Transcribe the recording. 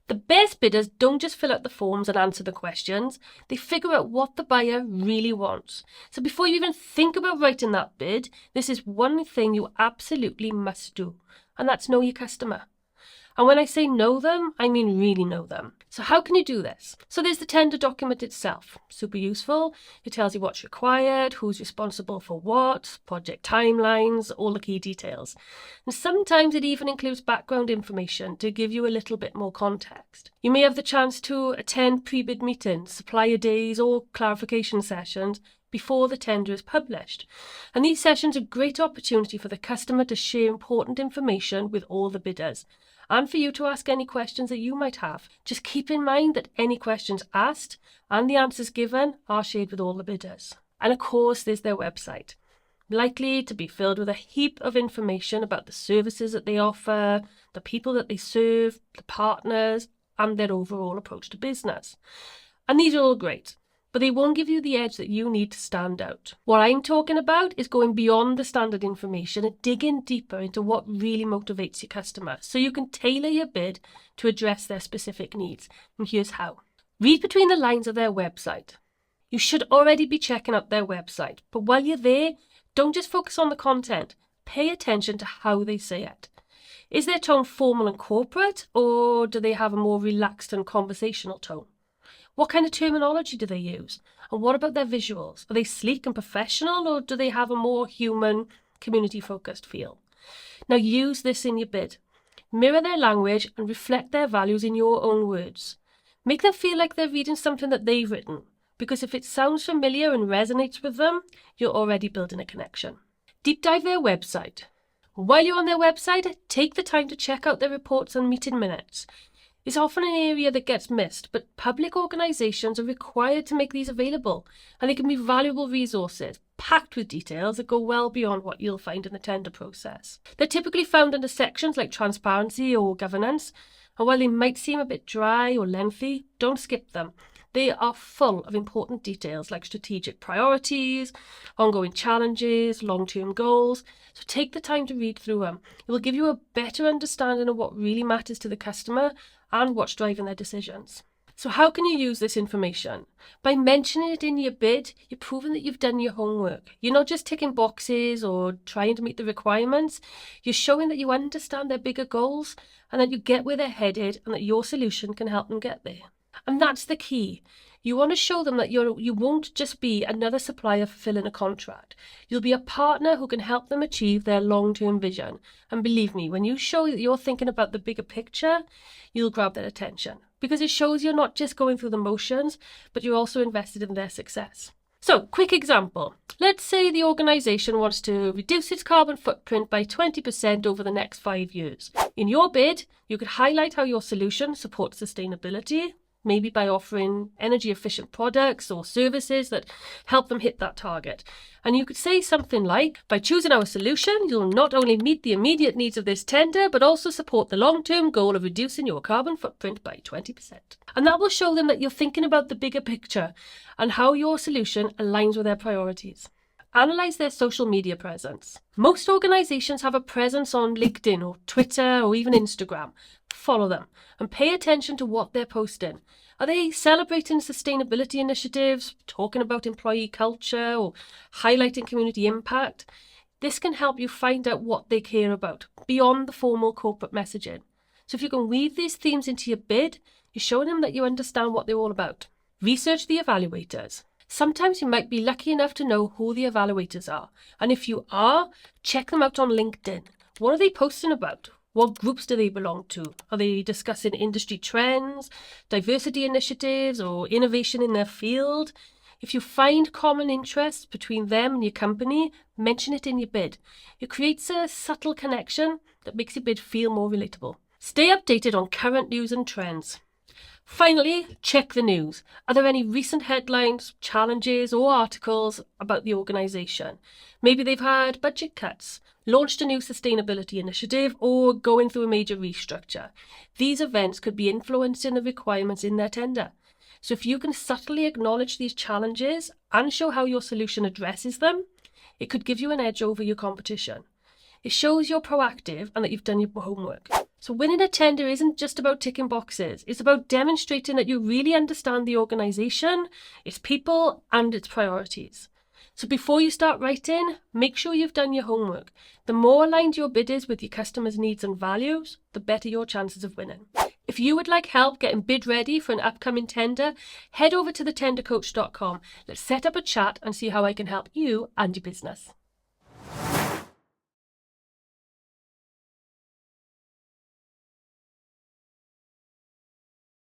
The best bidders don't just fill out the forms and answer the questions, they figure out what the buyer really wants. So before you even think about writing that bid, this is one thing you absolutely must do, and that's know your customer. And when I say know them, I mean really know them. So how can you do this? So there's the tender document itself. Super useful. It tells you what's required, who's responsible for what, project timelines, all the key details. And sometimes it even includes background information to give you a little bit more context. You may have the chance to attend pre-bid meetings, supplier days, or clarification sessions before the tender is published. And these sessions are a great opportunity for the customer to share important information with all the bidders, and for you to ask any questions that you might have. Just keep in mind that any questions asked and the answers given are shared with all the bidders. And of course, there's their website, likely to be filled with a heap of information about the services that they offer, the people that they serve, the partners, and their overall approach to business. And these are all great, but they won't give you the edge that you need to stand out. What I'm talking about is going beyond the standard information and digging deeper into what really motivates your customer, so you can tailor your bid to address their specific needs. And here's how. Read between the lines of their website. You should already be checking out their website, but while you're there, don't just focus on the content. Pay attention to how they say it. Is their tone formal and corporate, or do they have a more relaxed and conversational tone? What kind of terminology do they use? And what about their visuals? Are they sleek and professional, or do they have a more human, community-focused feel? Now use this in your bid. Mirror their language and reflect their values in your own words. Make them feel like they're reading something that they've written, because if it sounds familiar and resonates with them, you're already building a connection. Deep dive their website. While you're on their website, take the time to check out their reports and meeting minutes. It's often an area that gets missed, but public organisations are required to make these available, and they can be valuable resources, packed with details that go well beyond what you'll find in the tender process. They're typically found under sections like transparency or governance, and while they might seem a bit dry or lengthy, don't skip them. They are full of important details like strategic priorities, ongoing challenges, long-term goals. So take the time to read through them. It will give you a better understanding of what really matters to the customer and what's driving their decisions. So how can you use this information? By mentioning it in your bid, you're proving that you've done your homework. You're not just ticking boxes or trying to meet the requirements. You're showing that you understand their bigger goals and that you get where they're headed and that your solution can help them get there. And that's the key. You want to show them that you won't just be another supplier fulfilling a contract. You'll be a partner who can help them achieve their long-term vision. And believe me, when you show that you're thinking about the bigger picture, you'll grab their attention, because it shows you're not just going through the motions, but you're also invested in their success. So, quick example. Let's say the organisation wants to reduce its carbon footprint by 20% over the next 5 years. In your bid, you could highlight how your solution supports sustainability, maybe by offering energy efficient products or services that help them hit that target. And you could say something like, by choosing our solution, you'll not only meet the immediate needs of this tender, but also support the long-term goal of reducing your carbon footprint by 20%. And that will show them that you're thinking about the bigger picture and how your solution aligns with their priorities. Analyze their social media presence. Most organisations have a presence on LinkedIn or Twitter or even Instagram. Follow them and pay attention to what they're posting. Are they celebrating sustainability initiatives, talking about employee culture, or highlighting community impact? This can help you find out what they care about beyond the formal corporate messaging. So if you can weave these themes into your bid, you're showing them that you understand what they're all about. Research the evaluators. Sometimes you might be lucky enough to know who the evaluators are. And if you are, check them out on LinkedIn. What are they posting about? What groups do they belong to? Are they discussing industry trends, diversity initiatives, or innovation in their field? If you find common interests between them and your company, mention it in your bid. It creates a subtle connection that makes your bid feel more relatable. Stay updated on current news and trends. Finally, check the news. Are there any recent headlines, challenges, or articles about the organisation? Maybe they've had budget cuts, launched a new sustainability initiative, or going through a major restructure. These events could be influencing the requirements in their tender. So if you can subtly acknowledge these challenges and show how your solution addresses them, it could give you an edge over your competition. It shows you're proactive and that you've done your homework. So winning a tender isn't just about ticking boxes. It's about demonstrating that you really understand the organisation, its people, and its priorities. So before you start writing, make sure you've done your homework. The more aligned your bid is with your customers' needs and values, the better your chances of winning. If you would like help getting bid ready for an upcoming tender, head over to thetendercoach.com. Let's set up a chat and see how I can help you and your business.